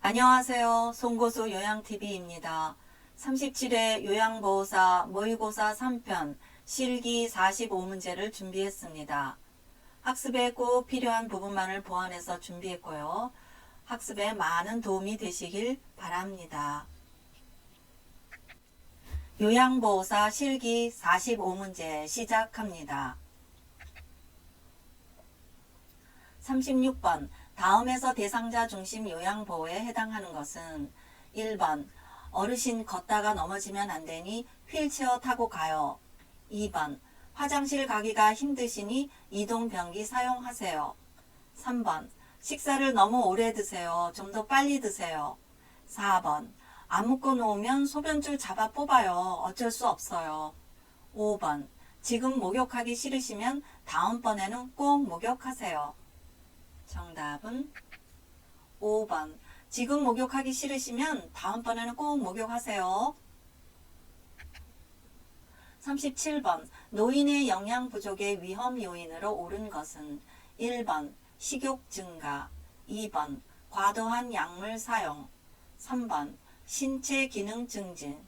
안녕하세요. 송고수 요양TV입니다. 37회 요양보호사 모의고사 3편 실기 45문제를 준비했습니다. 학습에 꼭 필요한 부분만을 보완해서 준비했고요. 학습에 많은 도움이 되시길 바랍니다. 요양보호사 실기 45문제 시작합니다. 36번 다음에서 대상자 중심 요양보호에 해당하는 것은 1번 어르신 걷다가 넘어지면 안 되니 휠체어 타고 가요. 2번 화장실 가기가 힘드시니 이동변기 사용하세요. 3번 식사를 너무 오래 드세요. 좀 더 빨리 드세요. 4번 안 묶어 놓으면 소변줄 잡아 뽑아요. 어쩔 수 없어요. 5번 지금 목욕하기 싫으시면 다음번에는 꼭 목욕하세요. 정답은 5번. 지금 목욕하기 싫으시면 다음번에는 꼭 목욕하세요. 37번. 노인의 영양 부족의 위험 요인으로 옳은 것은 1번. 식욕 증가 2번. 과도한 약물 사용 3번. 신체 기능 증진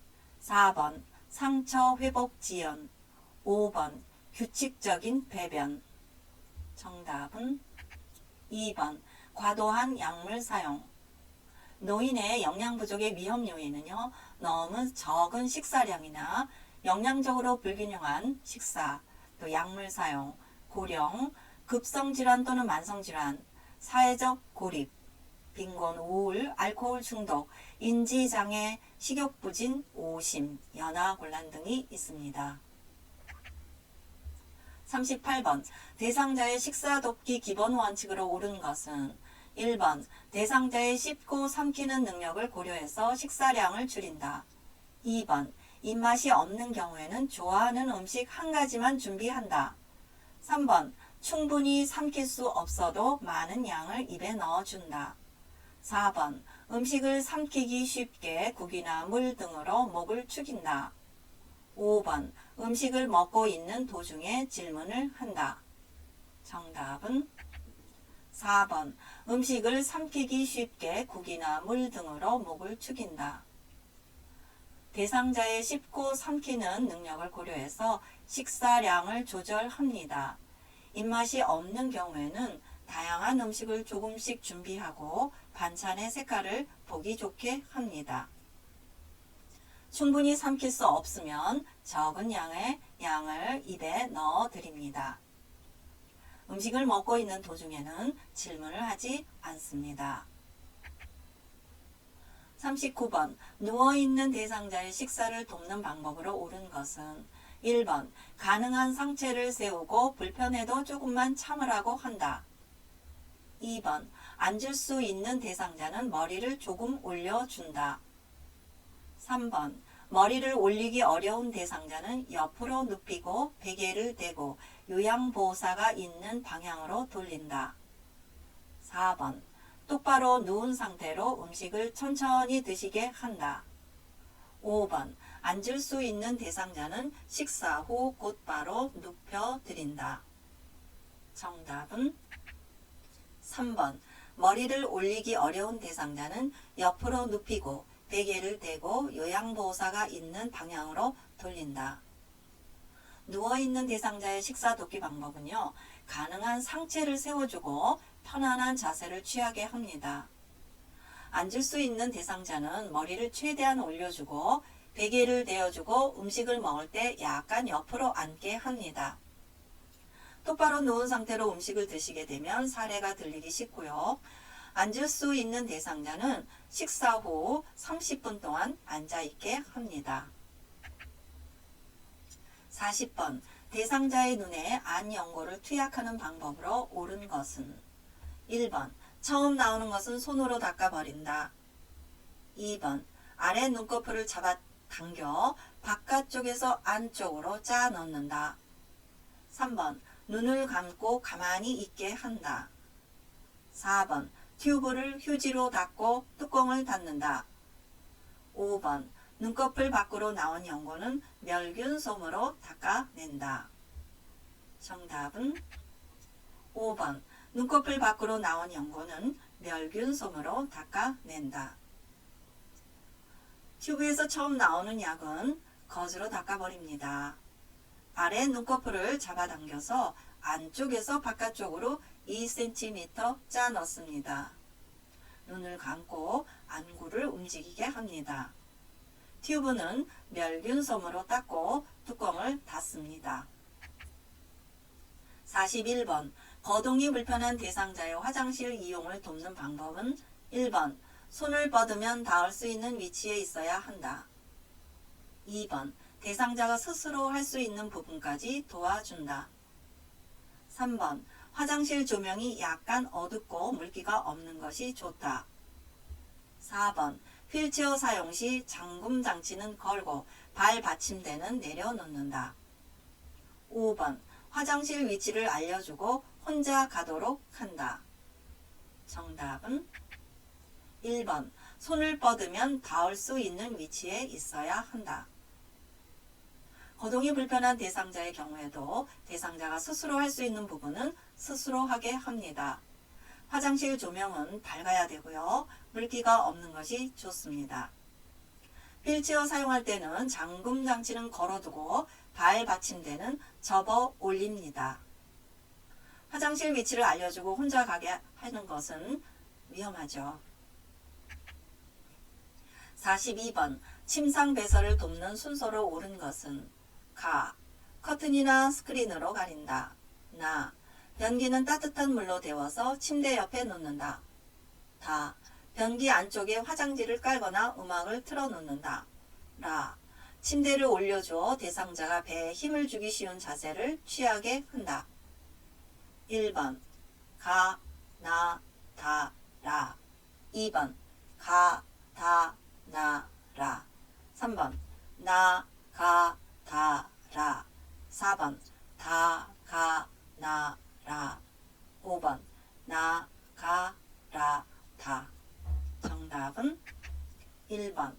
4번. 상처 회복 지연 5번. 규칙적인 배변 정답은 2번 과도한 약물 사용. 노인의 영양 부족의 위험 요인은요. 너무 적은 식사량이나 영양적으로 불균형한 식사, 또 약물 사용, 고령, 급성질환 또는 만성질환, 사회적 고립, 빈곤, 우울, 알코올 중독, 인지장애, 식욕부진, 오심, 연하곤란 등이 있습니다. 38번 대상자의 식사 돕기 기본 원칙으로 옳은 것은 1번 대상자의 씹고 삼키는 능력을 고려해서 식사량을 줄인다. 2번 입맛이 없는 경우에는 좋아하는 음식 한 가지만 준비한다. 3번 충분히 삼킬 수 없어도 많은 양을 입에 넣어준다. 4번 음식을 삼키기 쉽게 국이나 물 등으로 목을 축인다. 5번 음식을 먹고 있는 도중에 질문을 한다. 정답은 4번 음식을 삼키기 쉽게 국이나 물 등으로 목을 축인다. 대상자의 씹고 삼키는 능력을 고려해서 식사량을 조절합니다. 입맛이 없는 경우에는 다양한 음식을 조금씩 준비하고 반찬의 색깔을 보기 좋게 합니다. 충분히 삼킬 수 없으면 적은 양의 양을 입에 넣어 드립니다. 음식을 먹고 있는 도중에는 질문을 하지 않습니다. 39번 누워있는 대상자의 식사를 돕는 방법으로 옳은 것은 1번 가능한 상체를 세우고 불편해도 조금만 참으라고 한다. 2번 앉을 수 있는 대상자는 머리를 조금 올려준다. 3번 머리를 올리기 어려운 대상자는 옆으로 눕히고 베개를 대고 요양보호사가 있는 방향으로 돌린다. 4번 똑바로 누운 상태로 음식을 천천히 드시게 한다. 5번 앉을 수 있는 대상자는 식사 후 곧바로 눕혀드린다. 정답은 3번 머리를 올리기 어려운 대상자는 옆으로 눕히고 베개를 대고 요양보호사가 있는 방향으로 돌린다. 누워있는 대상자의 식사 돕기 방법은요. 가능한 상체를 세워주고 편안한 자세를 취하게 합니다. 앉을 수 있는 대상자는 머리를 최대한 올려주고 베개를 대어주고 음식을 먹을 때 약간 옆으로 앉게 합니다. 똑바로 누운 상태로 음식을 드시게 되면 사례가 들리기 쉽고요. 앉을 수 있는 대상자는 식사 후 30분 동안 앉아있게 합니다. 40번 대상자의 눈에 안 연고를 투약하는 방법으로 옳은 것은 1번 처음 나오는 것은 손으로 닦아버린다. 2번 아래 눈꺼풀을 잡아 당겨 바깥쪽에서 안쪽으로 짜 넣는다. 3번 눈을 감고 가만히 있게 한다. 4번 튜브를 휴지로 닦고 뚜껑을 닫는다. 5번 눈꺼풀 밖으로 나온 연고는 멸균솜으로 닦아낸다. 정답은 5번 눈꺼풀 밖으로 나온 연고는 멸균솜으로 닦아낸다. 튜브에서 처음 나오는 약은 거즈로 닦아버립니다. 아래 눈꺼풀을 잡아당겨서 안쪽에서 바깥쪽으로 2cm 짜 넣습니다. 눈을 감고 안구를 움직이게 합니다. 튜브는 멸균솜으로 닦고 뚜껑을 닫습니다. 41번 거동이 불편한 대상자의 화장실 이용을 돕는 방법은 1번 손을 뻗으면 닿을 수 있는 위치에 있어야 한다. 2번 대상자가 스스로 할 수 있는 부분까지 도와준다. 3번 화장실 조명이 약간 어둡고 물기가 없는 것이 좋다. 4번 휠체어 사용 시 잠금 장치는 걸고 발 받침대는 내려놓는다. 5번 화장실 위치를 알려주고 혼자 가도록 한다. 정답은 1번 손을 뻗으면 닿을 수 있는 위치에 있어야 한다. 거동이 불편한 대상자의 경우에도 대상자가 스스로 할 수 있는 부분은 스스로 하게 합니다. 화장실 조명은 밝아야 되고요. 물기가 없는 것이 좋습니다. 휠체어 사용할 때는 잠금 장치는 걸어두고 발 받침대는 접어 올립니다. 화장실 위치를 알려주고 혼자 가게 하는 것은 위험하죠. 42번 침상 배설을 돕는 순서로 옳은 것은 가. 커튼이나 스크린으로 가린다. 나. 변기는 따뜻한 물로 데워서 침대 옆에 놓는다. 다. 변기 안쪽에 화장지를 깔거나 음악을 틀어놓는다. 라. 침대를 올려줘 대상자가 배에 힘을 주기 쉬운 자세를 취하게 한다. 1번 가, 나, 다, 라. 2번 가, 다, 나, 라. 3번 나, 가, 다, 라. 4번 다, 가, 나, 라. 5번 나, 가, 라, 다. 정답은 1번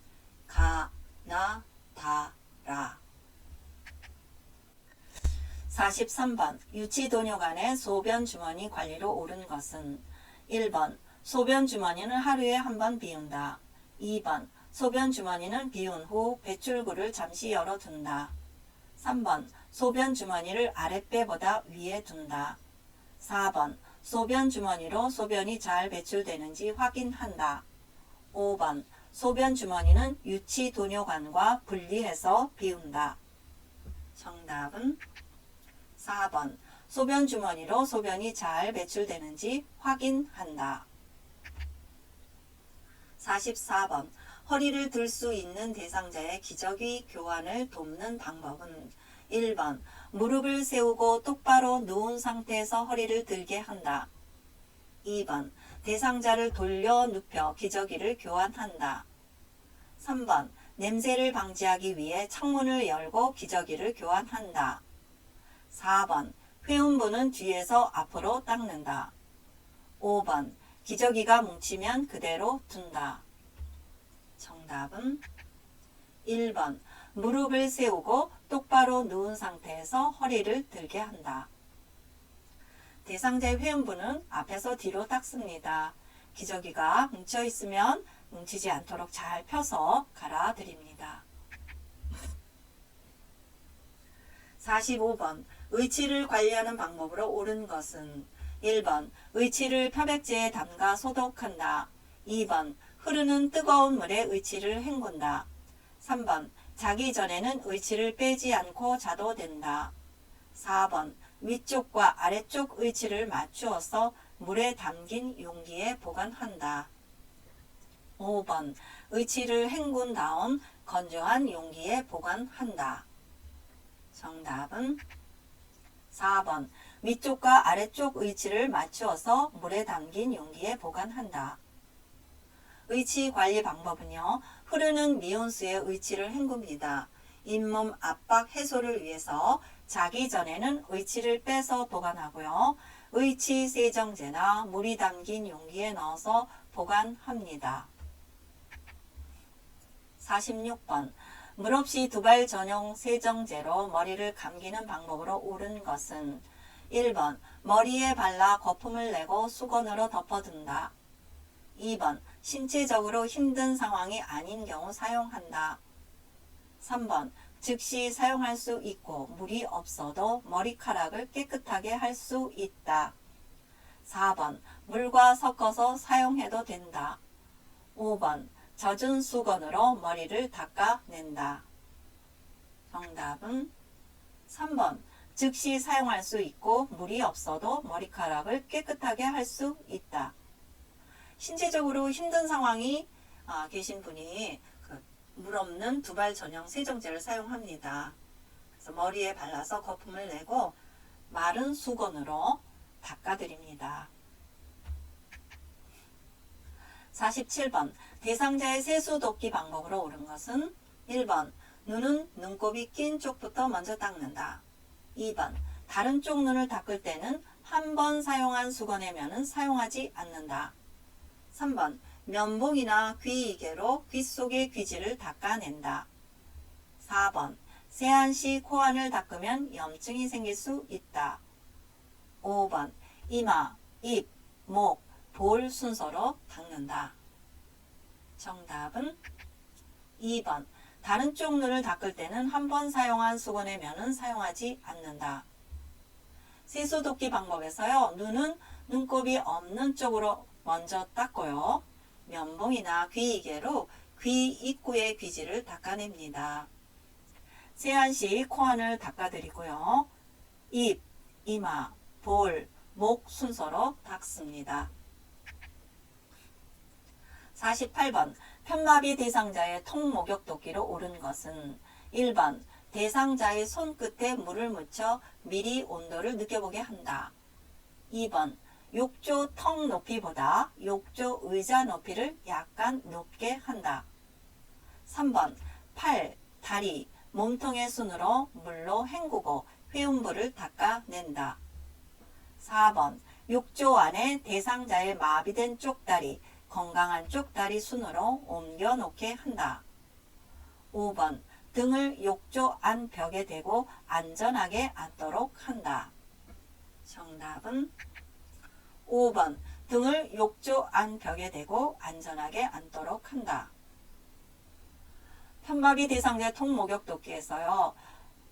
가, 나, 다, 라. 43번 유치도뇨 간의 소변 주머니 관리로 옳은 것은 1번 소변 주머니는 하루에 한 번 비운다. 2번 소변 주머니는 비운 후 배출구를 잠시 열어둔다. 3번 소변 주머니를 아랫배보다 위에 둔다. 4번 소변 주머니로 소변이 잘 배출되는지 확인한다. 5번 소변 주머니는 유치도뇨관과 분리해서 비운다. 정답은 4번 소변 주머니로 소변이 잘 배출되는지 확인한다. 44번 허리를 들 수 있는 대상자의 기저귀 교환을 돕는 방법은 1번 무릎을 세우고 똑바로 누운 상태에서 허리를 들게 한다. 2번 대상자를 돌려 눕혀 기저귀를 교환한다. 3번 냄새를 방지하기 위해 창문을 열고 기저귀를 교환한다. 4번 회음부는 뒤에서 앞으로 닦는다. 5번 기저귀가 뭉치면 그대로 둔다. 정답은 1번 무릎을 세우고 똑바로 누운 상태에서 허리를 들게 한다. 대상자의 회음부는 앞에서 뒤로 닦습니다. 기저귀가 뭉쳐 있으면 뭉치지 않도록 잘 펴서 갈아드립니다. 45번 의치를 관리하는 방법으로 옳은 것은 1번 의치를漂백제에 담가 소독한다. 2번 흐르는 뜨거운 물에 의치를 헹군다. 3번 자기 전에는 의치를 빼지 않고 자도 된다. 4번 위쪽과 아래쪽 의치를 맞추어서 물에 담긴 용기에 보관한다. 5번 의치를 헹군 다음 건조한 용기에 보관한다. 정답은 4번 위쪽과 아래쪽 의치를 맞추어서 물에 담긴 용기에 보관한다. 의치 관리 방법은요. 흐르는 미온수에 의치를 헹굽니다. 잇몸 압박 해소를 위해서 자기 전에는 의치를 빼서 보관하고요. 의치 세정제나 물이 담긴 용기에 넣어서 보관합니다. 46번 물 없이 두발 전용 세정제로 머리를 감기는 방법으로 옳은 것은 1번 머리에 발라 거품을 내고 수건으로 덮어둔다. 2번 신체적으로 힘든 상황이 아닌 경우 사용한다. 3번 즉시 사용할 수 있고 물이 없어도 머리카락을 깨끗하게 할 수 있다. 4번 물과 섞어서 사용해도 된다. 5번 젖은 수건으로 머리를 닦아낸다. 정답은 3번 즉시 사용할 수 있고 물이 없어도 머리카락을 깨끗하게 할 수 있다. 신체적으로 힘든 상황이 계신 분이 물 없는 두발 전용 세정제를 사용합니다. 그래서 머리에 발라서 거품을 내고 마른 수건으로 닦아드립니다. 47번 대상자의 세수 돕기 방법으로 옳은 것은 1번 눈은 눈곱이 낀 쪽부터 먼저 닦는다. 2번 다른 쪽 눈을 닦을 때는 한 번 사용한 수건의 면은 사용하지 않는다. 3번 면봉이나 귀이개로 귀 속의 귀지를 닦아낸다. 4번 세안 시 코안을 닦으면 염증이 생길 수 있다. 5번 이마, 입, 목, 볼 순서로 닦는다. 정답은 2번 다른 쪽 눈을 닦을 때는 한 번 사용한 수건의 면은 사용하지 않는다. 세수 돕기 방법에서요. 눈은 눈곱이 없는 쪽으로 먼저 닦고요. 면봉이나 귀이개로 귀 입구의 귀지를 닦아냅니다. 세안 시 코안을 닦아드리고요. 입, 이마, 볼, 목 순서로 닦습니다. 48번 편마비 대상자의 통목욕 돕기로 옳은 것은 1번 대상자의 손끝에 물을 묻혀 미리 온도를 느껴보게 한다. 2번 욕조 턱 높이보다 욕조 의자 높이를 약간 높게 한다. 3번 팔, 다리, 몸통의 순으로 물로 헹구고 회음부를 닦아낸다. 4번 욕조 안에 대상자의 마비된 쪽다리, 건강한 쪽다리 순으로 옮겨 놓게 한다. 5번 등을 욕조 안 벽에 대고 안전하게 앉도록 한다. 정답은 5번 등을 욕조 안 벽에 대고 안전하게 앉도록 한다. 편마비 대상자 통목욕 돕기에서요.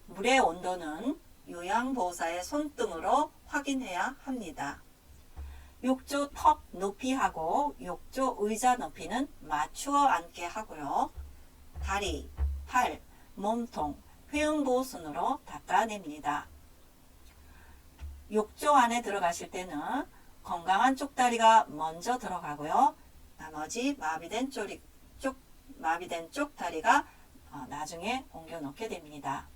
물의 온도는 요양보호사의 손등으로 확인해야 합니다. 욕조 턱 높이하고 욕조 의자 높이는 맞추어 앉게 하고요. 다리, 팔, 몸통, 회음부 순으로 닦아냅니다. 욕조 안에 들어가실 때는 건강한 쪽다리가 먼저 들어가고요. 나머지 마비된 쪽다리가 나중에 옮겨 놓게 됩니다.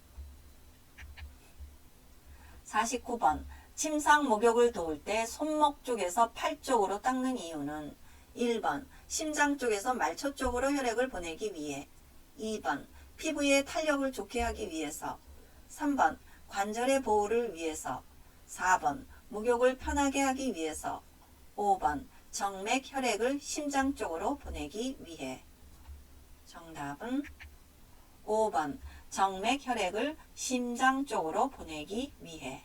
49번 침상 목욕을 도울 때 손목 쪽에서 팔 쪽으로 닦는 이유는 1번 심장 쪽에서 말초 쪽으로 혈액을 보내기 위해 2번 피부의 탄력을 좋게 하기 위해서 3번 관절의 보호를 위해서 4번 목욕을 편하게 하기 위해서 5번 정맥 혈액을 심장 쪽으로 보내기 위해 정답은 5번 정맥 혈액을 심장 쪽으로 보내기 위해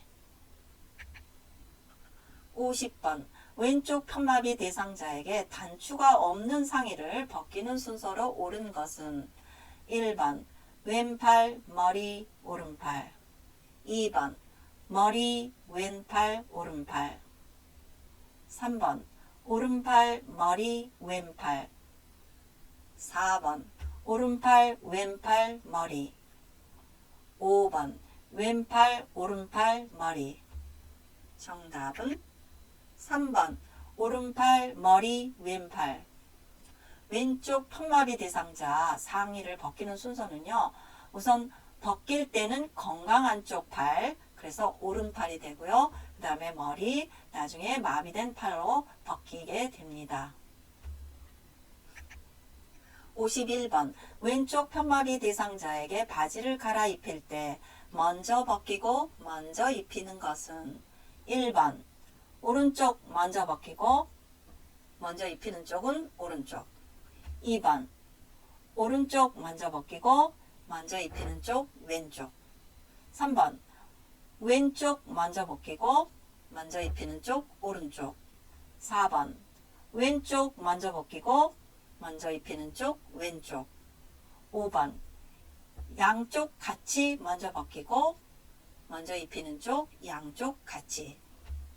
50번 왼쪽 편마비 대상자에게 단추가 없는 상의를 벗기는 순서로 옳은 것은 1번 왼팔, 머리, 오른팔 2번 머리, 왼팔, 오른팔 3번 오른팔, 머리, 왼팔 4번 오른팔, 왼팔, 머리 5번 왼팔, 오른팔, 머리 정답은 3번 오른팔, 머리, 왼팔 왼쪽 편마비 대상자 상의를 벗기는 순서는요. 우선 벗길 때는 건강한 쪽 팔, 그래서 오른팔이 되고요. 그 다음에 머리, 나중에 마비된 팔로 벗기게 됩니다. 51번 왼쪽 편마비 대상자에게 바지를 갈아입힐 때 먼저 벗기고 먼저 입히는 것은 1번 오른쪽 먼저 벗기고 먼저 입히는 쪽은 오른쪽 2번 오른쪽 먼저 벗기고 먼저 입히는 쪽 왼쪽 3번 왼쪽 먼저 벗기고 먼저 입히는 쪽 오른쪽 4번 왼쪽 먼저 벗기고 먼저 입히는 쪽 왼쪽. 5번 양쪽 같이 먼저 벗기고 먼저 입히는 쪽 양쪽 같이.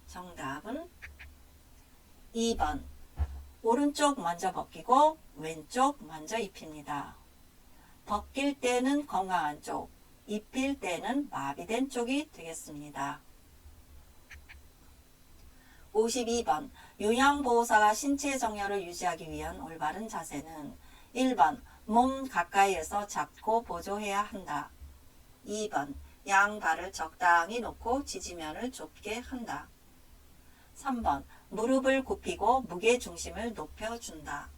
정답은 2번 오른쪽 먼저 벗기고 왼쪽 먼저 입힙니다. 벗길 때는 건강한 쪽, 입힐 때는 마비된 쪽이 되겠습니다. 52번 요양보호사가 신체 정렬을 유지하기 위한 올바른 자세는 1번 몸 가까이에서 잡고 보조해야 한다. 2번 양발을 적당히 놓고 지지면을 좁게 한다. 3번 무릎을 굽히고 무게중심을 높여준다.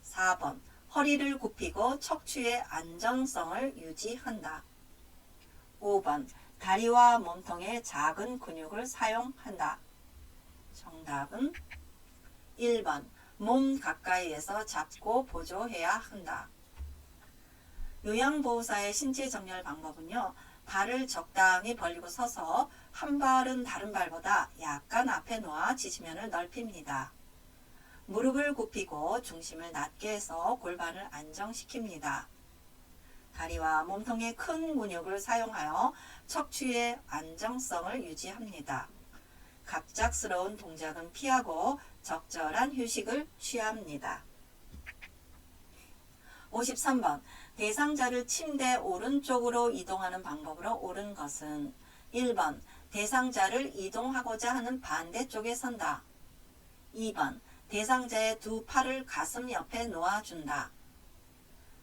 4번 허리를 굽히고 척추의 안정성을 유지한다. 5번 다리와 몸통의 작은 근육을 사용한다. 정답은 1번 몸 가까이에서 잡고 보조해야 한다. 요양보호사의 신체 정렬 방법은요. 발을 적당히 벌리고 서서 한 발은 다른 발보다 약간 앞에 놓아 지지면을 넓힙니다. 무릎을 굽히고 중심을 낮게 해서 골반을 안정시킵니다. 다리와 몸통의 큰 근육을 사용하여 척추의 안정성을 유지합니다. 갑작스러운 동작은 피하고 적절한 휴식을 취합니다. 53번 대상자를 침대 오른쪽으로 이동하는 방법으로 옳은 것은 1번 대상자를 이동하고자 하는 반대쪽에 선다. 2번 대상자의 두 팔을 가슴 옆에 놓아준다.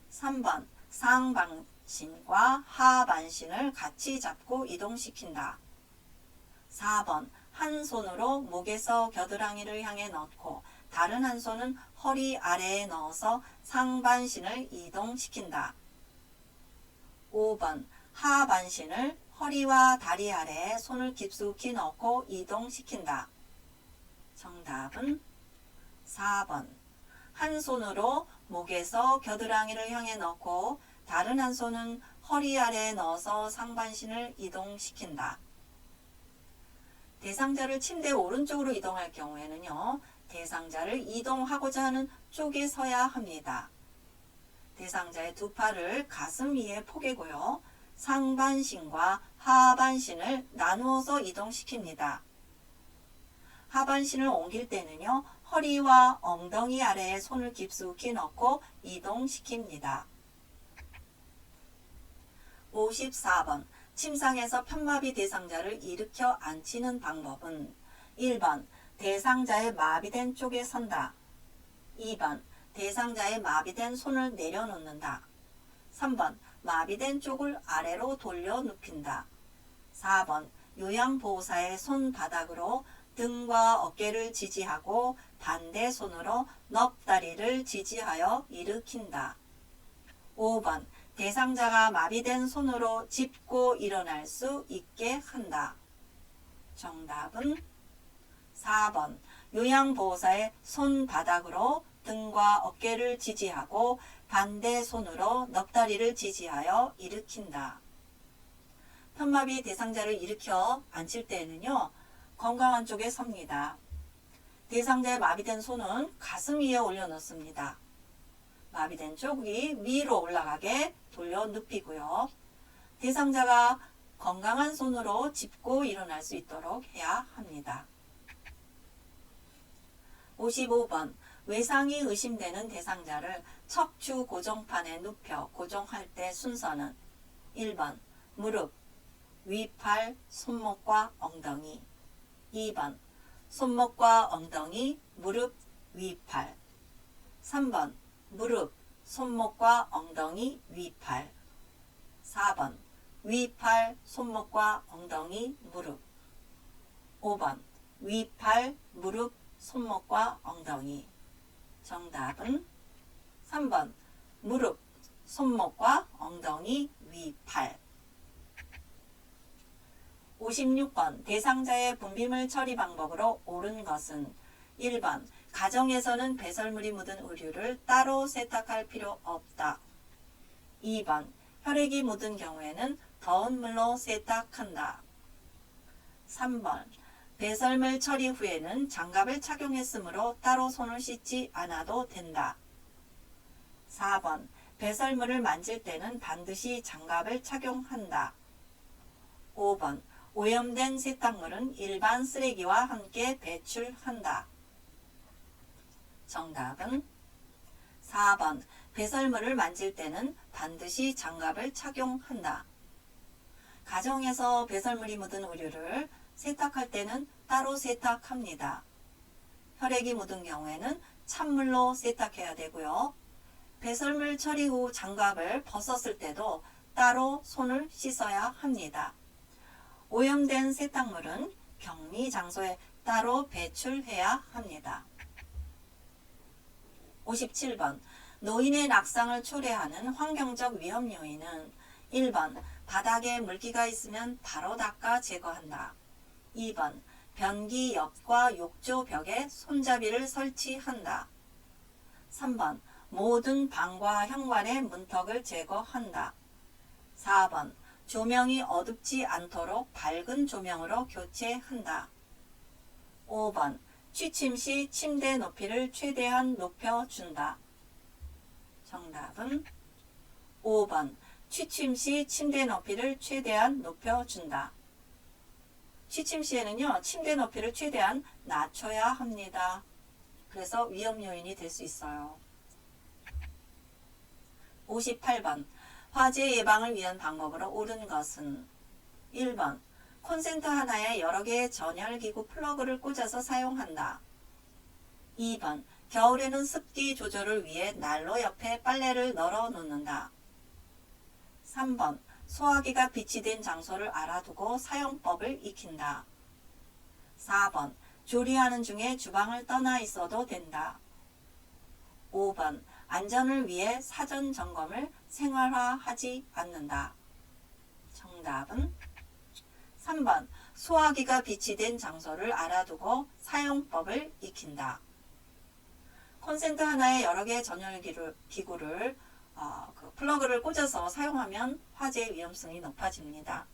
3번 상반신과 하반신을 같이 잡고 이동시킨다. 4번 한 손으로 목에서 겨드랑이를 향해 넣고 다른 한 손은 허리 아래에 넣어서 상반신을 이동시킨다. 5번 하반신을 허리와 다리 아래에 손을 깊숙이 넣고 이동시킨다. 정답은 4번 한 손으로 목에서 겨드랑이를 향해 넣고 다른 한 손은 허리 아래에 넣어서 상반신을 이동시킨다. 대상자를 침대 오른쪽으로 이동할 경우에는요. 대상자를 이동하고자 하는 쪽에 서야 합니다. 대상자의 두 팔을 가슴 위에 포개고요. 상반신과 하반신을 나누어서 이동시킵니다. 하반신을 옮길 때는요. 허리와 엉덩이 아래에 손을 깊숙이 넣고 이동시킵니다. 54번 침상에서 편마비 대상자를 일으켜 앉히는 방법은 1번 대상자의 마비된 쪽에 선다. 2번 대상자의 마비된 손을 내려놓는다. 3번 마비된 쪽을 아래로 돌려 눕힌다. 4번 요양보호사의 손바닥으로 등과 어깨를 지지하고 반대 손으로 넙다리를 지지하여 일으킨다. 5번 대상자가 마비된 손으로 짚고 일어날 수 있게 한다. 정답은 4번 요양보호사의 손바닥으로 등과 어깨를 지지하고 반대 손으로 넙다리를 지지하여 일으킨다. 편마비 대상자를 일으켜 앉힐 때에는요. 건강한 쪽에 섭니다. 대상자의 마비된 손은 가슴 위에 올려놓습니다. 마비된 쪽이 위로 올라가게 돌려 눕히고요. 대상자가 건강한 손으로 짚고 일어날 수 있도록 해야 합니다. 55번 외상이 의심되는 대상자를 척추 고정판에 눕혀 고정할 때 순서는 1번 무릎, 위팔, 손목과 엉덩이. 2번 손목과 엉덩이, 무릎, 위팔. 3번 무릎, 손목과 엉덩이, 위팔. 4번 위팔, 손목과 엉덩이, 무릎. 5번 위팔, 무릎, 손목과 엉덩이. 정답은 3번 무릎, 손목과 엉덩이, 위팔. 56번 대상자의 분비물 처리 방법으로 옳은 것은 1번 가정에서는 배설물이 묻은 의류를 따로 세탁할 필요 없다. 2번 혈액이 묻은 경우에는 더운 물로 세탁한다. 3번 배설물 처리 후에는 장갑을 착용했으므로 따로 손을 씻지 않아도 된다. 4번 배설물을 만질 때는 반드시 장갑을 착용한다. 5번 오염된 세탁물은 일반 쓰레기와 함께 배출한다. 정답은 4번 배설물을 만질 때는 반드시 장갑을 착용한다. 가정에서 배설물이 묻은 의류를 세탁할 때는 따로 세탁합니다. 혈액이 묻은 경우에는 찬물로 세탁해야 되고요. 배설물 처리 후 장갑을 벗었을 때도 따로 손을 씻어야 합니다. 오염된 세탁물은 격리 장소에 따로 배출해야 합니다. 57번 노인의 낙상을 초래하는 환경적 위험 요인은 1번 바닥에 물기가 있으면 바로 닦아 제거한다. 2번 변기 옆과 욕조 벽에 손잡이를 설치한다. 3번 모든 방과 현관의 문턱을 제거한다. 4번 조명이 어둡지 않도록 밝은 조명으로 교체한다. 5번 취침 시 침대 높이를 최대한 높여준다. 정답은 5번 취침 시 침대 높이를 최대한 높여준다. 취침 시에는요, 침대 높이를 최대한 낮춰야 합니다. 그래서 위험 요인이 될 수 있어요. 58번 화재 예방을 위한 방법으로 옳은 것은 1번 콘센트 하나에 여러 개의 전열기구 플러그를 꽂아서 사용한다. 2번 겨울에는 습기 조절을 위해 난로 옆에 빨래를 널어 놓는다. 3번 소화기가 비치된 장소를 알아두고 사용법을 익힌다. 4번 조리하는 중에 주방을 떠나 있어도 된다. 5번 안전을 위해 사전 점검을 생활화하지 않는다. 정답은 3번 소화기가 비치된 장소를 알아두고 사용법을 익힌다. 콘센트 하나에 여러 개의 전열기구를 플러그를 꽂아서 사용하면 화재 위험성이 높아집니다.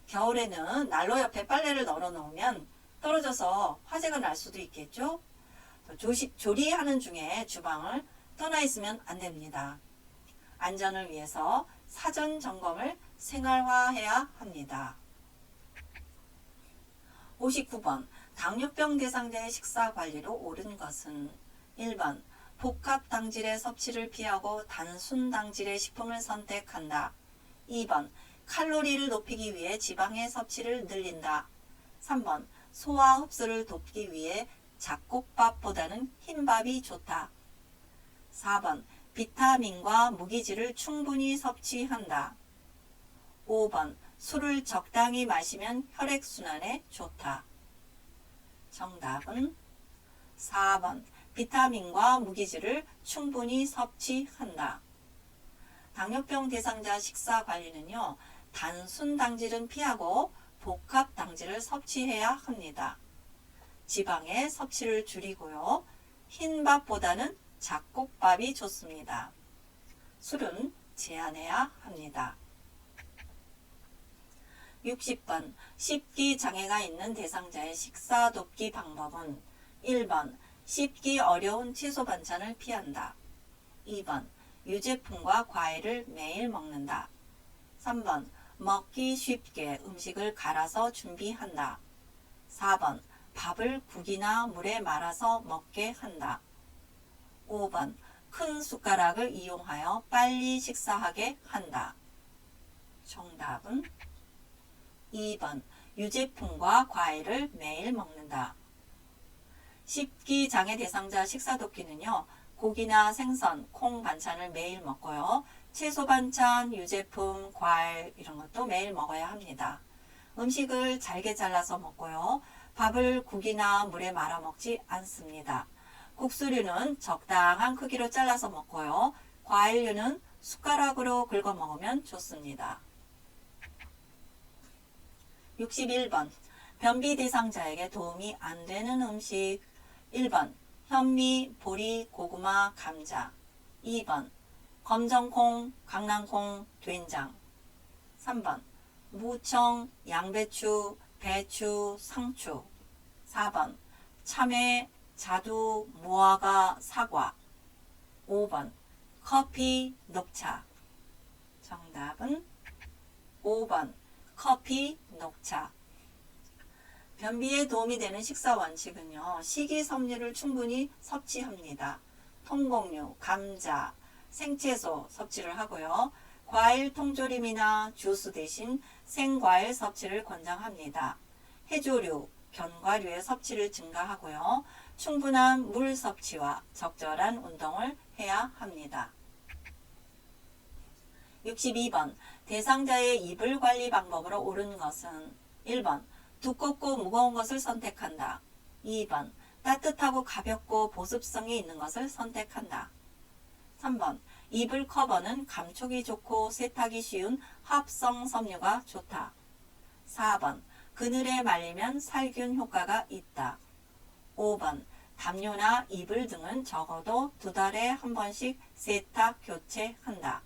겨울에는 난로 옆에 빨래를 널어 놓으면 떨어져서 화재가 날 수도 있겠죠. 조리하는 중에 주방을 떠나 있으면 안 됩니다. 안전을 위해서 사전 점검을 생활화해야 합니다. 59번 당뇨병 대상자의 식사 관리로 옳은 것은 1번 복합 당질의 섭취를 피하고 단순 당질의 식품을 선택한다. 2번 칼로리를 높이기 위해 지방의 섭취를 늘린다. 3번 소화 흡수를 돕기 위해 잡곡밥보다는 흰밥이 좋다. 4번 비타민과 무기질을 충분히 섭취한다. 5번 술을 적당히 마시면 혈액순환에 좋다. 정답은 4번 비타민과 무기질을 충분히 섭취한다. 당뇨병 대상자 식사 관리는요, 단순 당질은 피하고 복합 당질을 섭취해야 합니다. 지방의 섭취를 줄이고요, 흰밥보다는 잡곡밥이 좋습니다. 술은 제한해야 합니다. 60번 씹기 장애가 있는 대상자의 식사 돕기 방법은 1번 씹기 어려운 채소 반찬을 피한다. 2번 유제품과 과일을 매일 먹는다. 3번 먹기 쉽게 음식을 갈아서 준비한다. 4번 밥을 국이나 물에 말아서 먹게 한다. 5번 큰 숟가락을 이용하여 빨리 식사하게 한다. 정답은 2번 유제품과 과일을 매일 먹는다. 씹기 장애 대상자 식사 돕기는요, 고기나 생선, 콩 반찬을 매일 먹고요, 채소 반찬, 유제품, 과일 이런 것도 매일 먹어야 합니다. 음식을 잘게 잘라서 먹고요, 밥을 국이나 물에 말아 먹지 않습니다. 국수류는 적당한 크기로 잘라서 먹고요, 과일류는 숟가락으로 긁어 먹으면 좋습니다. 61번 변비 대상자에게 도움이 안 되는 음식 1번 현미, 보리, 고구마, 감자 2번 검정콩, 강낭콩, 된장 3번 무청, 양배추, 배추, 상추 4번 참외, 자두, 무화과, 사과. 5번 커피, 녹차. 정답은 5번 커피, 녹차. 변비에 도움이 되는 식사 원칙은요. 식이섬유를 충분히 섭취합니다. 통곡류, 감자, 생채소 섭취를 하고요. 과일 통조림이나 주스 대신 생과일 섭취를 권장합니다. 해조류, 견과류의 섭취를 증가하고요. 충분한 물 섭취와 적절한 운동을 해야 합니다. 62번 대상자의 이불 관리 방법으로 옳은 것은 1번 두껍고 무거운 것을 선택한다. 2번 따뜻하고 가볍고 보습성이 있는 것을 선택한다. 3번 이불 커버는 감촉이 좋고 세탁이 쉬운 합성 섬유가 좋다. 4번 그늘에 말리면 살균 효과가 있다. 5번 담요나 이불 등은 적어도 2달에 한 번씩 세탁 교체한다.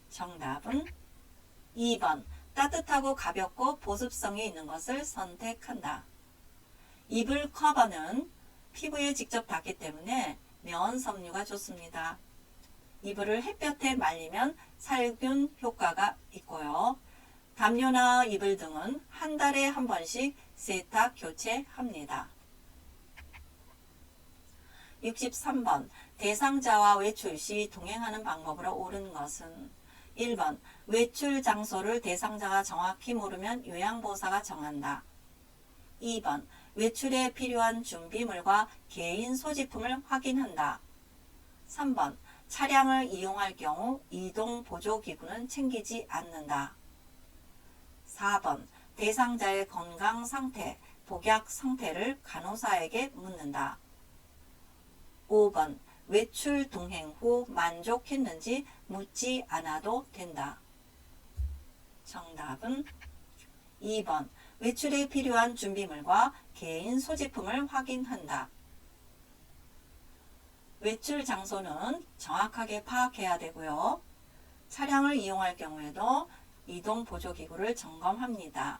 정답은 2번 따뜻하고 가볍고 보습성이 있는 것을 선택한다. 이불 커버는 피부에 직접 닿기 때문에 면 섬유가 좋습니다. 이불을 햇볕에 말리면 살균 효과가 있고요. 담요나 이불 등은 한 달에 한 번씩 세탁 교체합니다. 63번 대상자와 외출 시 동행하는 방법으로 옳은 것은 1번 외출 장소를 대상자가 정확히 모르면 요양보호사가 정한다. 2번 외출에 필요한 준비물과 개인 소지품을 확인한다. 3번 차량을 이용할 경우 이동 보조기구는 챙기지 않는다. 4번 대상자의 건강 상태, 복약 상태를 간호사에게 묻는다. 5번 외출 동행 후 만족했는지 묻지 않아도 된다. 정답은 2번 외출에 필요한 준비물과 개인 소지품을 확인한다. 외출 장소는 정확하게 파악해야 되고요. 차량을 이용할 경우에도 이동 보조기구를 점검합니다.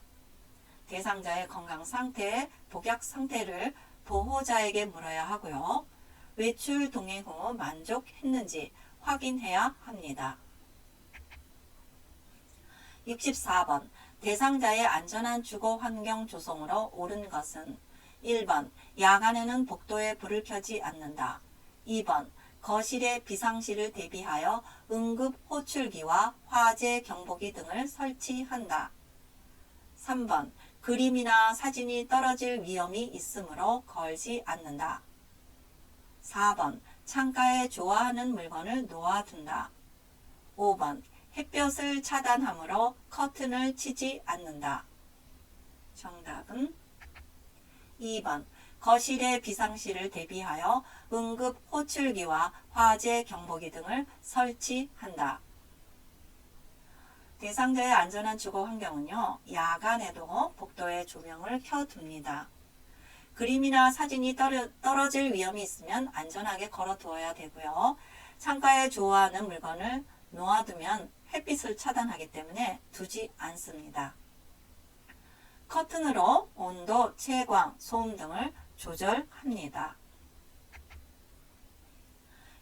대상자의 건강 상태, 복약 상태를 보호자에게 물어야 하고요. 외출 동행 후 만족했는지 확인해야 합니다. 64번 대상자의 안전한 주거 환경 조성으로 옳은 것은 1번 야간에는 복도에 불을 켜지 않는다. 2번 거실에 비상시를 대비하여 응급 호출기와 화재 경보기 등을 설치한다. 3번 그림이나 사진이 떨어질 위험이 있으므로 걸지 않는다. 4번 창가에 좋아하는 물건을 놓아둔다. 5번 햇볕을 차단하므로 커튼을 치지 않는다. 정답은 2번 거실에 비상시를 대비하여 응급 호출기와 화재 경보기 등을 설치한다. 대상자의 안전한 주거 환경은요. 야간에도 복도에 조명을 켜둡니다. 그림이나 사진이 떨어질 위험이 있으면 안전하게 걸어두어야 되고요. 창가에 좋아하는 물건을 놓아두면 햇빛을 차단하기 때문에 두지 않습니다. 커튼으로 온도, 채광, 소음 등을 조절합니다.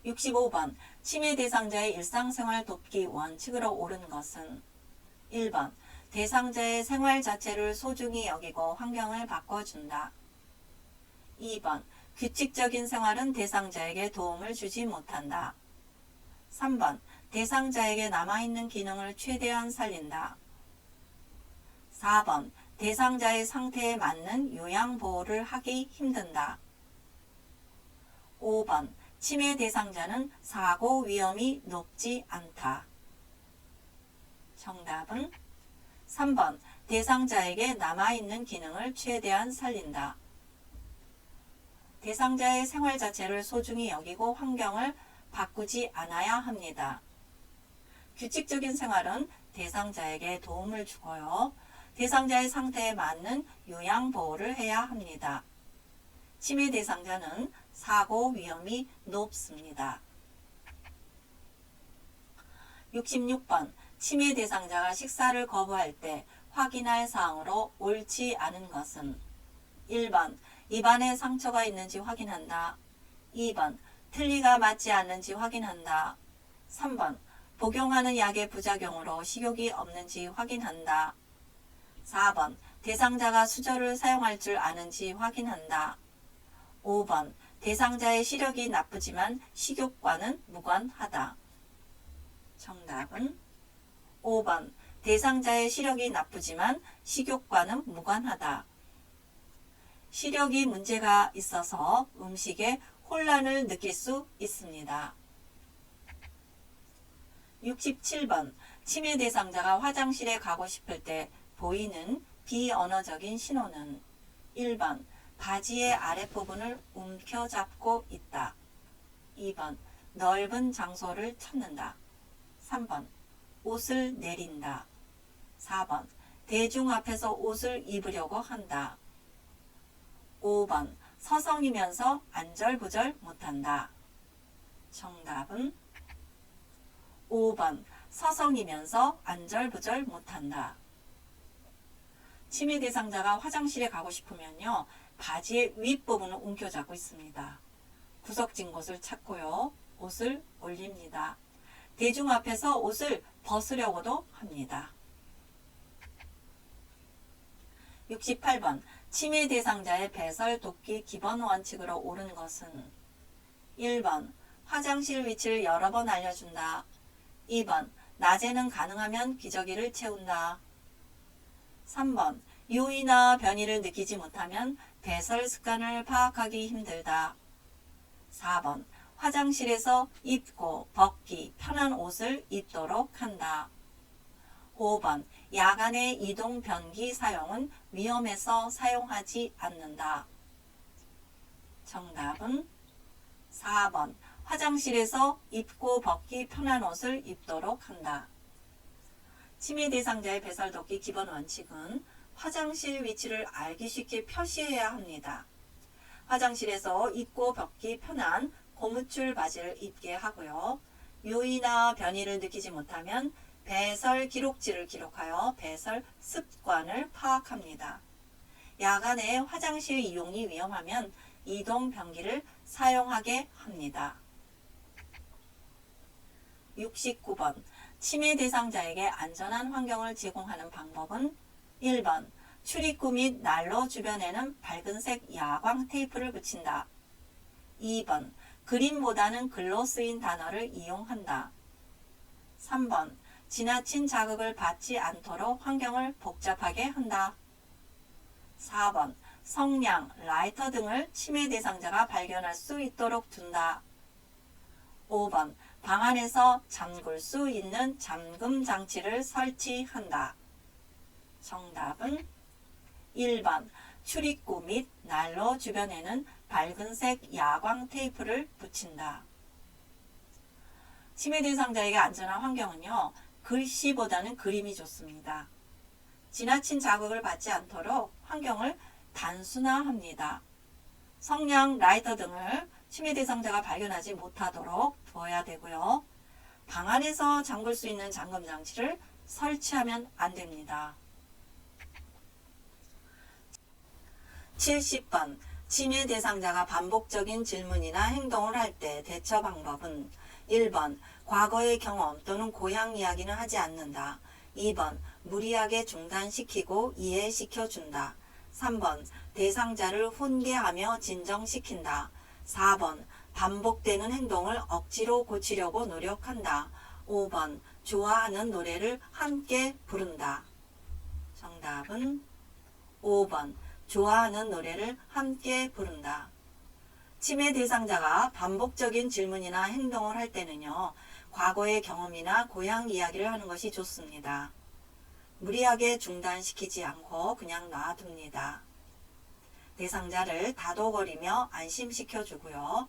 65번 치매 대상자의 일상생활 돕기 원칙으로 옳은 것은 1번 대상자의 생활 자체를 소중히 여기고 환경을 바꿔준다. 2번 규칙적인 생활은 대상자에게 도움을 주지 못한다. 3번 대상자에게 남아있는 기능을 최대한 살린다. 4번 대상자의 상태에 맞는 요양보호를 하기 힘든다. 5번 치매 대상자는 사고 위험이 높지 않다. 정답은 3번 대상자에게 남아있는 기능을 최대한 살린다. 대상자의 생활 자체를 소중히 여기고 환경을 바꾸지 않아야 합니다. 규칙적인 생활은 대상자에게 도움을 주고요. 대상자의 상태에 맞는 요양보호를 해야 합니다. 치매 대상자는 사고 위험이 높습니다. 66번 치매 대상자가 식사를 거부할 때 확인할 사항으로 옳지 않은 것은 1번 입안에 상처가 있는지 확인한다. 2번 틀니가 맞지 않는지 확인한다. 3번 복용하는 약의 부작용으로 식욕이 없는지 확인한다. 4번 대상자가 수저를 사용할 줄 아는지 확인한다. 5번 대상자의 시력이 나쁘지만 식욕과는 무관하다. 정답은 5번 대상자의 시력이 나쁘지만 식욕과는 무관하다. 시력이 문제가 있어서 음식에 혼란을 느낄 수 있습니다. 67번 치매 대상자가 화장실에 가고 싶을 때 보이는 비언어적인 신호는 1번 바지의 아랫부분을 움켜잡고 있다. 2번 넓은 장소를 찾는다. 3번 옷을 내린다. 4번 대중 앞에서 옷을 입으려고 한다. 5번 서성이면서 안절부절 못한다. 정답은 5번 서성이면서 안절부절 못한다. 치매 대상자가 화장실에 가고 싶으면요. 바지의 윗부분을 움켜잡고 있습니다. 구석진 곳을 찾고요. 옷을 올립니다. 대중 앞에서 옷을 벗으려고도 합니다. 68번 치매 대상자의 배설 돕기 기본 원칙으로 옳은 것은 1번 화장실 위치를 여러 번 알려준다. 2번 낮에는 가능하면 기저귀를 채운다. 3번 유의나 변이를 느끼지 못하면 배설 습관을 파악하기 힘들다. 4번 화장실에서 입고 벗기 편한 옷을 입도록 한다. 5번 야간의 이동 변기 사용은 위험해서 사용하지 않는다. 정답은 4번 화장실에서 입고 벗기 편한 옷을 입도록 한다. 치매 대상자의 배설 돕기 기본 원칙은 화장실 위치를 알기 쉽게 표시해야 합니다. 화장실에서 입고 벗기 편한 고무줄 바지를 입게 하고요. 유의나 변이를 느끼지 못하면 배설 기록지를 기록하여 배설 습관을 파악합니다. 야간에 화장실 이용이 위험하면 이동 변기를 사용하게 합니다. 69번 치매 대상자에게 안전한 환경을 제공하는 방법은 1번 출입구 및 난로 주변에는 밝은색 야광 테이프를 붙인다. 2번 그림보다는 글로 쓰인 단어를 이용한다. 3번 지나친 자극을 받지 않도록 환경을 복잡하게 한다. 4번 성냥, 라이터 등을 치매 대상자가 발견할 수 있도록 둔다. 5번 방 안에서 잠글 수 있는 잠금 장치를 설치한다. 정답은 1번 출입구 및 난로 주변에는 밝은색 야광 테이프를 붙인다. 치매 대상자에게 안전한 환경은요. 글씨보다는 그림이 좋습니다. 지나친 자극을 받지 않도록 환경을 단순화합니다. 성냥, 라이터 등을 치매 대상자가 발견하지 못하도록 두어야 되고요. 방 안에서 잠글 수 있는 잠금 장치를 설치하면 안 됩니다. 70번 치매 대상자가 반복적인 질문이나 행동을 할 때 대처 방법은 1번 과거의 경험 또는 고향 이야기는 하지 않는다. 2번 무리하게 중단시키고 이해시켜준다. 3번 대상자를 훈계하며 진정시킨다. 4번 반복되는 행동을 억지로 고치려고 노력한다. 5번 좋아하는 노래를 함께 부른다. 정답은 5번 좋아하는 노래를 함께 부른다. 치매 대상자가 반복적인 질문이나 행동을 할 때는요. 과거의 경험이나 고향 이야기를 하는 것이 좋습니다. 무리하게 중단시키지 않고 그냥 놔둡니다. 대상자를 다독거리며 안심시켜주고요.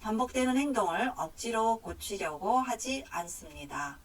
반복되는 행동을 억지로 고치려고 하지 않습니다.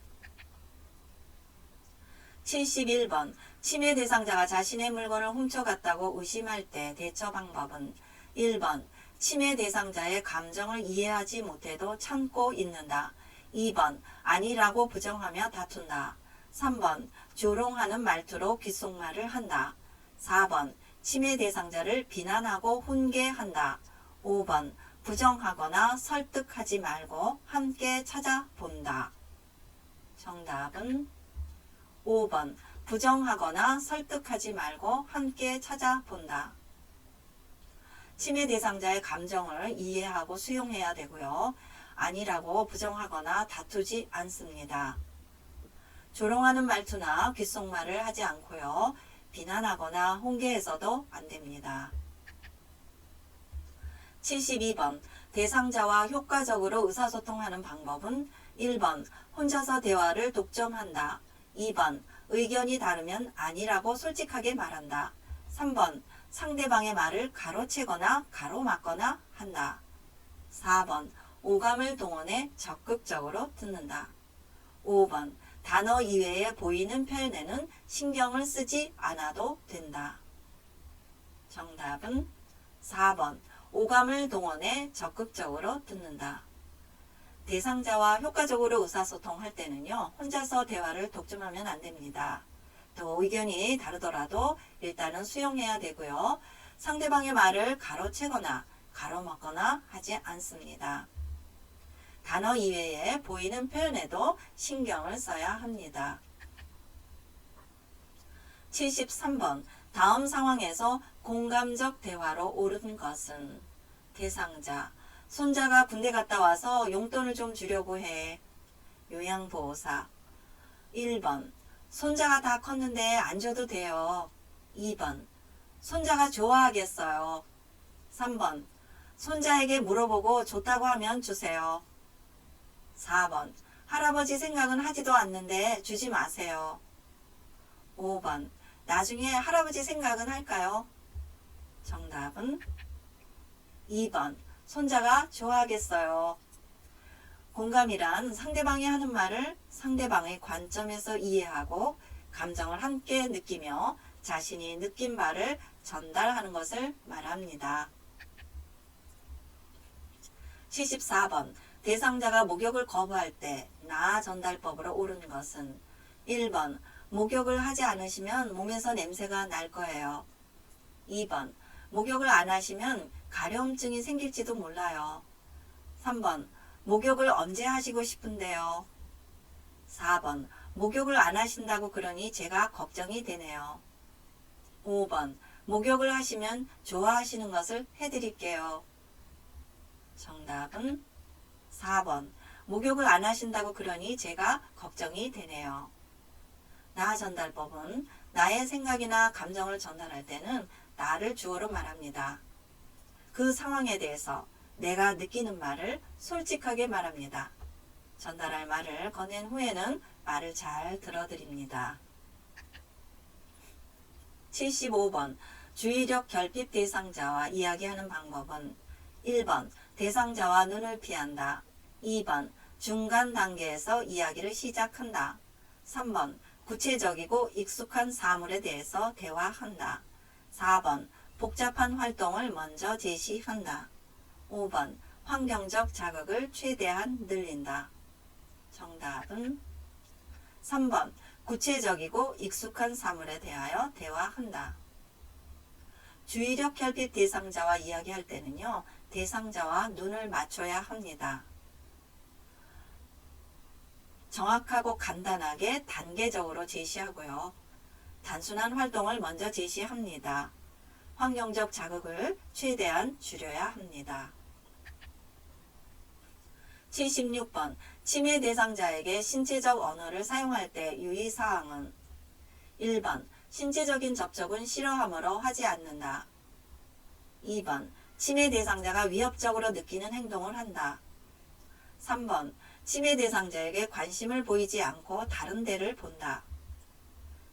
71번 치매 대상자가 자신의 물건을 훔쳐갔다고 의심할 때 대처 방법은 1번 치매 대상자의 감정을 이해하지 못해도 참고 있는다. 2번 아니라고 부정하며 다툰다. 3번 조롱하는 말투로 귓속말을 한다. 4번 침해 대상자를 비난하고 훈계한다. 5번 부정하거나 설득하지 말고 함께 찾아본다. 정답은 5번 부정하거나 설득하지 말고 함께 찾아본다. 침해 대상자의 감정을 이해하고 수용해야 되고요. 아니라고 부정하거나 다투지 않습니다. 조롱하는 말투나 귓속말을 하지 않고요. 비난하거나 훈계해서도 안 됩니다. 72번 대상자와 효과적으로 의사소통하는 방법은 1번 혼자서 대화를 독점한다. 2번 의견이 다르면 아니라고 솔직하게 말한다. 3번 상대방의 말을 가로채거나 가로막거나 한다. 4번 오감을 동원해 적극적으로 듣는다. 5번 단어 이외에 보이는 표현에는 신경을 쓰지 않아도 된다. 정답은 4번 오감을 동원해 적극적으로 듣는다. 대상자와 효과적으로 의사소통할 때는요. 혼자서 대화를 독점하면 안 됩니다. 또 의견이 다르더라도 일단은 수용해야 되고요. 상대방의 말을 가로채거나 가로막거나 하지 않습니다. 단어 이외에 보이는 표현에도 신경을 써야 합니다. 73번 다음 상황에서 공감적 대화로 옳은 것은 대상자 손자가 군대 갔다 와서 용돈을 좀 주려고 해. 요양보호사 1번 손자가 다 컸는데 안 줘도 돼요. 2번 손자가 좋아하겠어요. 3번 손자에게 물어보고 좋다고 하면 주세요. 4번 할아버지 생각은 하지도 않는데 주지 마세요. 5번 나중에 할아버지 생각은 할까요? 정답은 2번 손자가 좋아하겠어요. 공감이란 상대방이 하는 말을 상대방의 관점에서 이해하고 감정을 함께 느끼며 자신이 느낀 바를 전달하는 것을 말합니다. 74번 대상자가 목욕을 거부할 때 나 전달법으로 옳은 것은 1번 목욕을 하지 않으시면 몸에서 냄새가 날 거예요. 2번 목욕을 안 하시면 가려움증이 생길지도 몰라요. 3번 목욕을 언제 하시고 싶은데요. 4번 목욕을 안 하신다고 그러니 제가 걱정이 되네요. 5번 목욕을 하시면 좋아하시는 것을 해드릴게요. 정답은 4번 목욕을 안 하신다고 그러니 제가 걱정이 되네요. 나 전달법은 나의 생각이나 감정을 전달할 때는 나를 주어로 말합니다. 그 상황에 대해서 내가 느끼는 말을 솔직하게 말합니다. 전달할 말을 꺼낸 후에는 말을 잘 들어드립니다. 75번 주의력 결핍 대상자와 이야기하는 방법은 1번 대상자와 눈을 피한다. 2번 중간 단계에서 이야기를 시작한다. 3번 구체적이고 익숙한 사물에 대해서 대화한다. 4번 복잡한 활동을 먼저 제시한다. 5번 환경적 자극을 최대한 늘린다. 정답은 3번 구체적이고 익숙한 사물에 대하여 대화한다. 주의력 결핍 대상자와 이야기할 때는요. 대상자와 눈을 맞춰야 합니다. 정확하고 간단하게 단계적으로 제시하고요. 단순한 활동을 먼저 제시합니다. 환경적 자극을 최대한 줄여야 합니다. 76번 침해 대상자에게 신체적 언어를 사용할 때 유의사항은 1번 신체적인 접촉은 싫어하므로 하지 않는다. 2번 침해 대상자가 위협적으로 느끼는 행동을 한다. 3번 침해 대상자에게 관심을 보이지 않고 다른 데를 본다.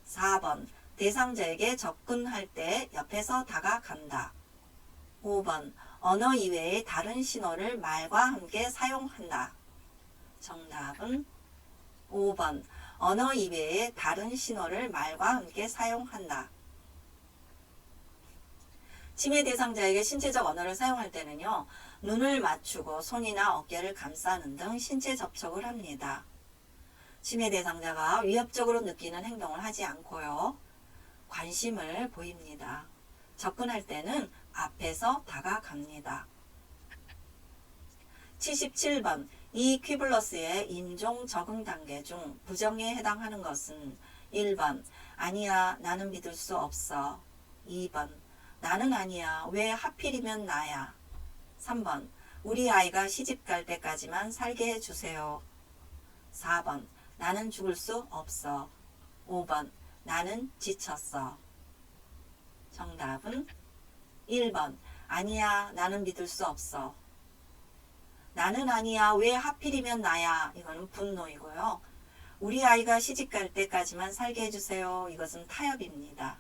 4번 대상자에게 접근할 때 옆에서 다가간다. 5번 언어 이외의 다른 신호를 말과 함께 사용한다. 정답은 5번 언어 이외의 다른 신호를 말과 함께 사용한다. 침해 대상자에게 신체적 언어를 사용할 때는요. 눈을 맞추고 손이나 어깨를 감싸는 등 신체 접촉을 합니다. 침해 대상자가 위협적으로 느끼는 행동을 하지 않고요. 관심을 보입니다. 접근할 때는 앞에서 다가갑니다. 77번 이퀴블러스의 인종 적응 단계 중 부정에 해당하는 것은 1번 아니야 나는 믿을 수 없어. 2번 나는 아니야 왜 하필이면 나야. 3번 우리 아이가 시집갈 때까지만 살게 해주세요. 4번 나는 죽을 수 없어. 5번 나는 지쳤어. 정답은 1번 아니야 나는 믿을 수 없어. 나는 아니야 왜 하필이면 나야. 이거는 분노이고요. 우리 아이가 시집갈 때까지만 살게 해주세요. 이것은 타협입니다.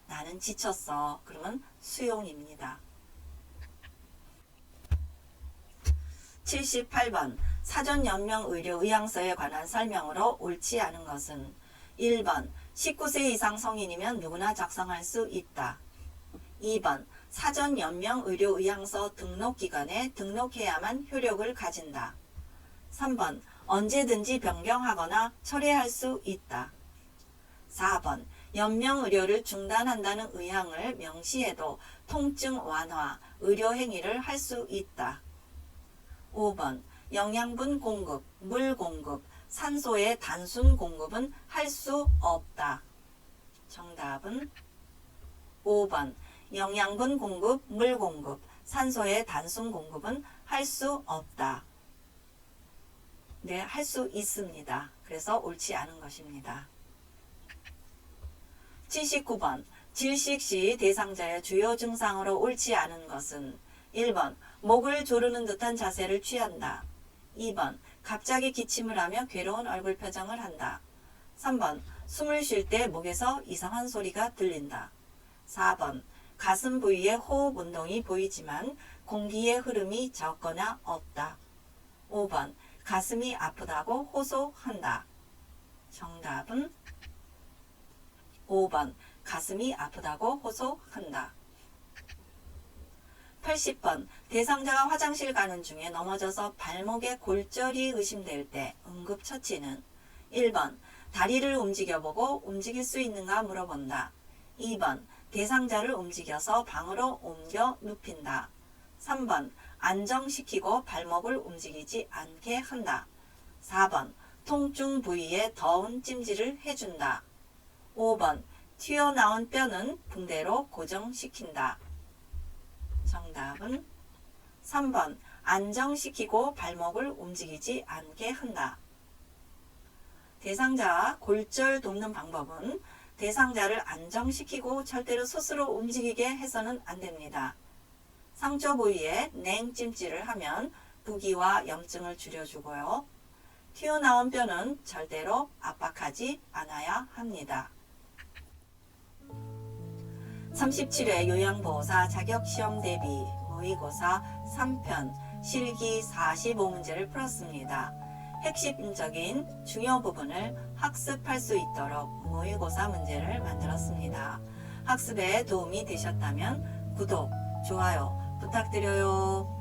나는 지쳤어. 그러면 수용입니다. 78번 사전연명의료의향서에 관한 설명으로 옳지 않은 것은 1번 19세 이상 성인이면 누구나 작성할 수 있다. 2번 사전연명의료의향서 등록기관에 등록해야만 효력을 가진다. 3번 언제든지 변경하거나 철회할 수 있다. 4번 연명의료를 중단한다는 의향을 명시해도 통증 완화, 의료행위를 할 수 있다. 5번 영양분 공급, 물 공급, 산소의 단순 공급은 할 수 없다. 정답은 5번 영양분 공급, 물 공급, 산소의 단순 공급은 할 수 없다. 네, 할 수 있습니다. 그래서 옳지 않은 것입니다. 79번 질식 시 대상자의 주요 증상으로 옳지 않은 것은 1번 목을 조르는 듯한 자세를 취한다. 2번 갑자기 기침을 하며 괴로운 얼굴 표정을 한다. 3번 숨을 쉴 때 목에서 이상한 소리가 들린다. 4번 가슴 부위에 호흡 운동이 보이지만 공기의 흐름이 적거나 없다. 5번 가슴이 아프다고 호소한다. 정답은 5번 가슴이 아프다고 호소한다. 80번 대상자가 화장실 가는 중에 넘어져서 발목에 골절이 의심될 때 응급처치는 1번 다리를 움직여보고 움직일 수 있는가 물어본다. 2번 대상자를 움직여서 방으로 옮겨 눕힌다. 3번 안정시키고 발목을 움직이지 않게 한다. 4번 통증 부위에 더운 찜질을 해준다. 5번 튀어나온 뼈는 붕대로 고정시킨다. 정답은 3번 안정시키고 발목을 움직이지 않게 한다. 대상자 골절 돕는 방법은 대상자를 안정시키고 절대로 스스로 움직이게 해서는 안 됩니다. 상처 부위에 냉찜질을 하면 부기와 염증을 줄여주고요. 튀어나온 뼈는 절대로 압박하지 않아야 합니다. 37회 요양보호사 자격시험 대비 모의고사 3편 실기 45문제를 풀었습니다. 핵심적인 중요 부분을 학습할 수 있도록 모의고사 문제를 만들었습니다. 학습에 도움이 되셨다면 구독, 좋아요 부탁드려요.